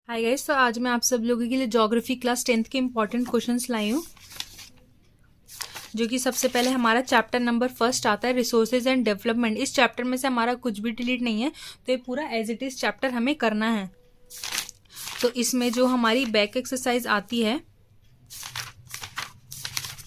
Hi guys, तो आज मैं आप सब लोगों के लिए ज्योग्राफी क्लास 10th के इम्पोर्टेंट क्वेश्चंस लाई हूँ। जो कि सबसे पहले हमारा चैप्टर नंबर फर्स्ट आता है रिसोर्सेज एंड डेवलपमेंट। इस चैप्टर में से हमारा कुछ भी डिलीट नहीं है, तो ये पूरा एज इट इज चैप्टर हमें करना है। तो इसमें जो हमारी बैक एक्सरसाइज आती है,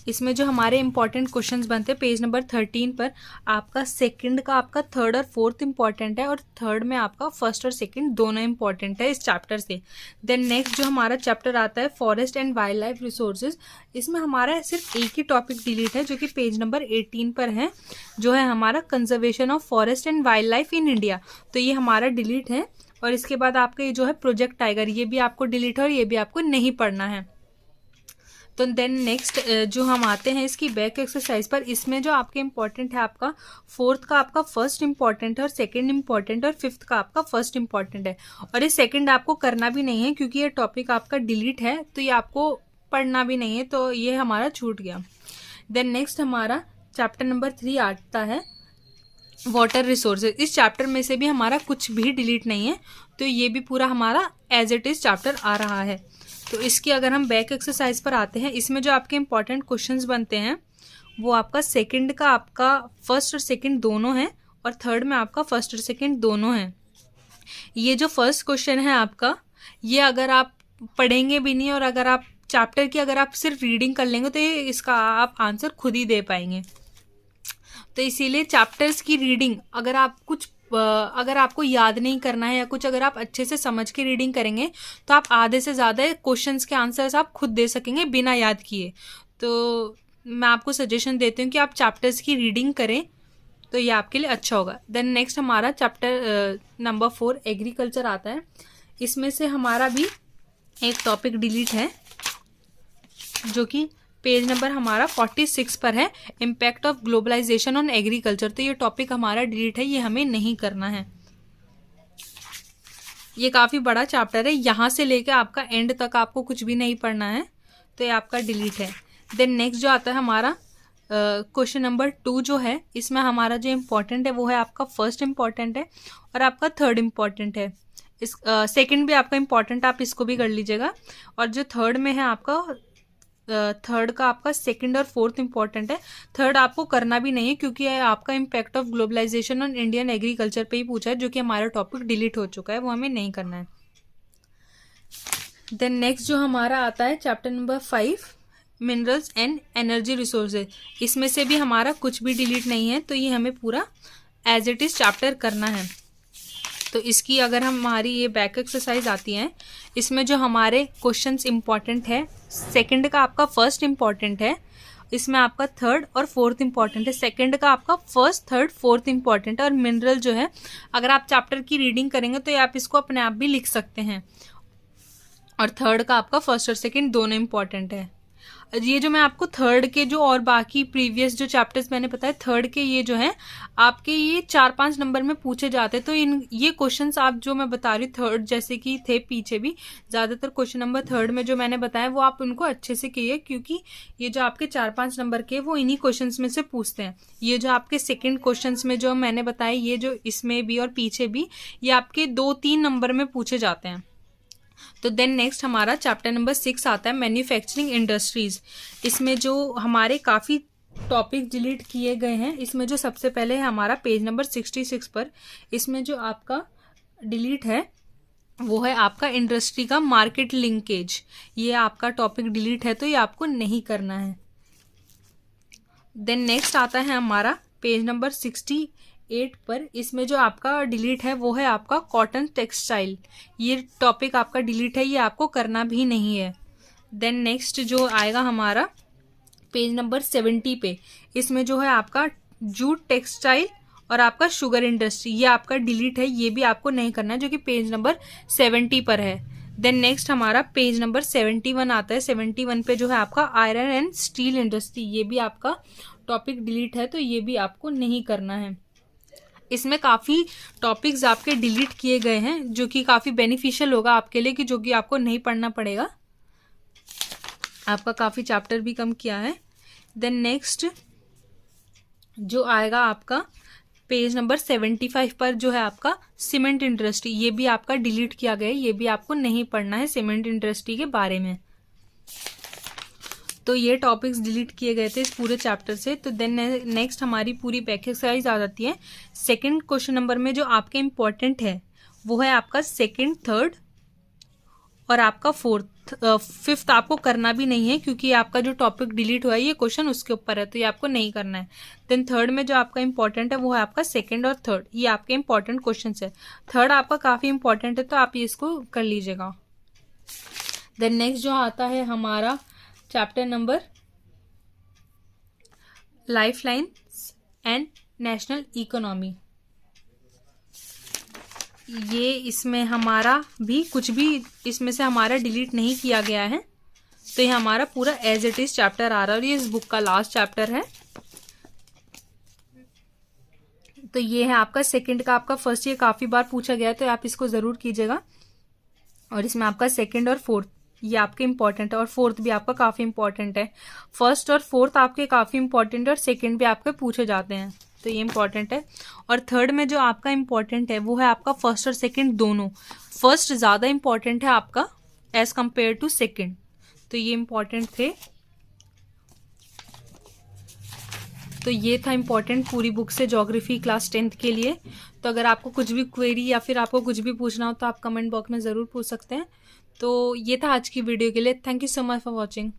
इसमें जो हमारे इंपॉर्टेंट क्वेश्चंस बनते हैं पेज नंबर 13 पर, आपका सेकंड का आपका थर्ड और फोर्थ इंपॉर्टेंट है, और थर्ड में आपका फर्स्ट और सेकंड दोनों इंपॉर्टेंट है इस चैप्टर से। देन नेक्स्ट जो हमारा चैप्टर आता है forest and wild life resources, इसमें हमारा सिर्फ एक ही टॉपिक डिलीट है जो कि पेज नंबर 18 पर है, जो है हमारा conservation of forest and wild life in India. तो ये हमारा डिलीट है। और इसके बाद आपका ये जो है प्रोजेक्ट टाइगर, ये भी आपको डिलीट है और ये भी आपको नहीं पढ़ना है। तो देन नेक्स्ट जो हम आते हैं इसकी बैक एक्सरसाइज पर, इसमें जो आपके इंपॉर्टेंट है आपका फोर्थ का आपका फर्स्ट इंपॉर्टेंट है, और सेकंड इंपॉर्टेंट, और फिफ्थ का आपका फर्स्ट इंपॉर्टेंट है। और ये सेकंड आपको करना भी नहीं है क्योंकि ये टॉपिक आपका डिलीट है, तो ये आपको पढ़ना भी नहीं है, तो ये हमारा छूट गया। देन नेक्स्ट हमारा चैप्टर नंबर 3 आता है वाटर रिसोर्सेज। इस चैप्टर में से भी हमारा कुछ भी डिलीट नहीं है, तो ये भी पूरा हमारा एज इट इज चैप्टर आ रहा है। तो इसकी अगर हम बैक एक्सरसाइज पर आते हैं, इसमें जो आपके इंपॉर्टेंट क्वेश्चंस बनते हैं वो आपका सेकंड का आपका फर्स्ट और सेकंड दोनों हैं, और थर्ड में आपका फर्स्ट और सेकंड दोनों हैं। ये जो फर्स्ट क्वेश्चन है आपका, ये अगर आप पढ़ेंगे भी नहीं और अगर आप चैप्टर की अगर आप सिर्फ रीडिंग कर लेंगे तो ये इसका आप आंसर खुद ही दे पाएंगे। तो इसीलिए चैप्टर्स की रीडिंग अगर आप अगर आपको याद नहीं करना है या कुछ अगर आप अच्छे से समझ के रीडिंग करेंगे तो आप आधे से ज़्यादा क्वेश्चंस के आंसर्स आप खुद दे सकेंगे बिना याद किए। तो मैं आपको सजेशन देती हूँ कि आप चैप्टर्स की रीडिंग करें, तो ये आपके लिए अच्छा होगा। देन नेक्स्ट हमारा चैप्टर नंबर 4 एग्रीकल्चर आता है। इसमें से हमारा भी एक टॉपिक डिलीट है जो कि पेज नंबर हमारा 46 पर है, impact of globalisation on agriculture. तो ये टॉपिक हमारा डिलीट है, ये हमें नहीं करना है। ये काफ़ी बड़ा चैप्टर है, यहाँ से लेके आपका एंड तक आपको कुछ भी नहीं पढ़ना है, तो ये आपका डिलीट है। देन नेक्स्ट जो आता है हमारा क्वेश्चन नंबर 2 जो है, इसमें हमारा जो इम्पोर्टेंट है वो है आपका फर्स्ट इम्पॉर्टेंट है और आपका थर्ड इम्पॉर्टेंट है। इस सेकंड भी आपका इम्पॉर्टेंट, आप इसको भी कर लीजिएगा। और जो थर्ड में है आपका थर्ड का आपका सेकंड और फोर्थ इंपॉर्टेंट है। थर्ड आपको करना भी नहीं है क्योंकि आपका impact of globalisation on Indian agriculture पे ही पूछा है, जो कि हमारा टॉपिक डिलीट हो चुका है, वो हमें नहीं करना है। देन नेक्स्ट जो हमारा आता है chapter number 5 minerals and energy resources. इसमें से भी हमारा कुछ भी डिलीट नहीं है, तो ये हमें पूरा एज इट इज चैप्टर करना है। तो इसकी अगर हमारी ये बैक एक्सरसाइज आती है, इसमें जो हमारे क्वेश्चंस इंपॉर्टेंट है, सेकंड का आपका फर्स्ट इंपॉर्टेंट है, इसमें आपका थर्ड और फोर्थ इंपॉर्टेंट है। सेकंड का आपका फर्स्ट थर्ड फोर्थ इंपॉर्टेंट है। और मिनरल जो है, अगर आप चैप्टर की रीडिंग करेंगे तो आप इसको अपने आप भी लिख सकते हैं। और थर्ड का आपका फर्स्ट और सेकंड दोनों इंपॉर्टेंट है। ये जो मैं आपको थर्ड के जो और बाकी प्रीवियस जो चैप्टर्स मैंने बताया, थर्ड के ये जो है आपके ये 4-5 नंबर में पूछे जाते हैं। तो इन ये क्वेश्चंस आप जो मैं बता रही हूँ थर्ड जैसे कि थे पीछे भी, ज़्यादातर क्वेश्चन नंबर थर्ड में जो मैंने बताया वो आप उनको अच्छे से किए, क्योंकि ये जो आपके 4-5 नंबर के वो इन्हीं क्वेश्चन में से पूछते हैं। ये जो आपके सेकेंड क्वेश्चन में जो मैंने बताया, ये जो इसमें भी और पीछे भी, ये आपके 2-3 नंबर में पूछे जाते हैं। तो देन नेक्स्ट हमारा चैप्टर नंबर 6 आता है मैन्युफैक्चरिंग इंडस्ट्रीज। इसमें जो हमारे काफ़ी टॉपिक डिलीट किए गए हैं, इसमें जो सबसे पहले है हमारा पेज नंबर 66 पर, इसमें जो आपका डिलीट है वो है आपका इंडस्ट्री का मार्केट लिंकेज। ये आपका टॉपिक डिलीट है, तो ये आपको नहीं करना है। देन नेक्स्ट आता है हमारा पेज नंबर 68 पर, इसमें जो आपका डिलीट है वो है आपका कॉटन टेक्सटाइल। ये टॉपिक आपका डिलीट है, ये आपको करना भी नहीं है। देन नेक्स्ट जो आएगा हमारा पेज नंबर 70 पे, इसमें जो है आपका जूट टेक्सटाइल और आपका शुगर इंडस्ट्री, ये आपका डिलीट है, ये भी आपको नहीं करना है, जो कि पेज नंबर 70 पर है। देन नेक्स्ट हमारा पेज नंबर 71 आता है। 71 पे जो है आपका आयरन एंड स्टील इंडस्ट्री, ये भी आपका टॉपिक डिलीट है, तो ये भी आपको नहीं करना है। इसमें काफ़ी टॉपिक्स आपके डिलीट किए गए हैं, जो कि काफ़ी बेनिफिशियल होगा आपके लिए, कि जो कि आपको नहीं पढ़ना पड़ेगा। आपका काफ़ी चैप्टर भी कम किया है। देन नेक्स्ट जो आएगा आपका पेज नंबर 75 पर जो है आपका सीमेंट इंडस्ट्री, ये भी आपका डिलीट किया गया है, ये भी आपको नहीं पढ़ना है सीमेंट इंडस्ट्री के बारे में। तो ये टॉपिक्स डिलीट किए गए थे इस पूरे चैप्टर से। तो देन नेक्स्ट हमारी पूरी बैक एक्सरसाइज आ जाती है। सेकंड क्वेश्चन नंबर में जो आपके इम्पोर्टेंट है वो है आपका सेकंड, थर्ड और आपका फोर्थ। फिफ्थ आपको करना भी नहीं है क्योंकि आपका जो टॉपिक डिलीट हुआ है ये क्वेश्चन उसके ऊपर है, तो ये आपको नहीं करना है। देन थर्ड में जो आपका इंपॉर्टेंट है वो है आपका सेकंड और थर्ड, ये आपके इंपॉर्टेंट क्वेश्चन है। थर्ड आपका काफी इंपॉर्टेंट है तो आप ये इसको कर लीजिएगा। देन नेक्स्ट जो आता है हमारा chapter number life lines and national economy, ये इसमें हमारा भी कुछ भी इसमें से हमारा डिलीट नहीं किया गया है, तो ये हमारा पूरा एज इट इज चैप्टर आ रहा है और ये इस बुक का लास्ट चैप्टर है। तो ये है आपका सेकंड का, आपका फर्स्ट ये काफी बार पूछा गया है तो आप इसको जरूर कीजिएगा। और इसमें आपका सेकंड और फोर्थ ये आपके इंपॉर्टेंट है और फोर्थ भी आपका काफी इंपॉर्टेंट है। फर्स्ट और फोर्थ आपके काफी इंपॉर्टेंट है और सेकंड भी आपके पूछे जाते हैं, तो ये इंपॉर्टेंट है। और थर्ड में जो आपका इंपॉर्टेंट है वो है आपका फर्स्ट और सेकंड दोनों। फर्स्ट ज्यादा इंपॉर्टेंट है आपका एज कंपेयर टू सेकंड, तो ये इंपॉर्टेंट थे। तो ये था इंपॉर्टेंट पूरी बुक से ज्योग्राफी क्लास 10th के लिए। तो अगर आपको कुछ भी क्वेरी या फिर आपको कुछ भी पूछना हो तो आप कमेंट बॉक्स में ज़रूर पूछ सकते हैं। तो ये था आज की वीडियो के लिए। Thank you so much for watching.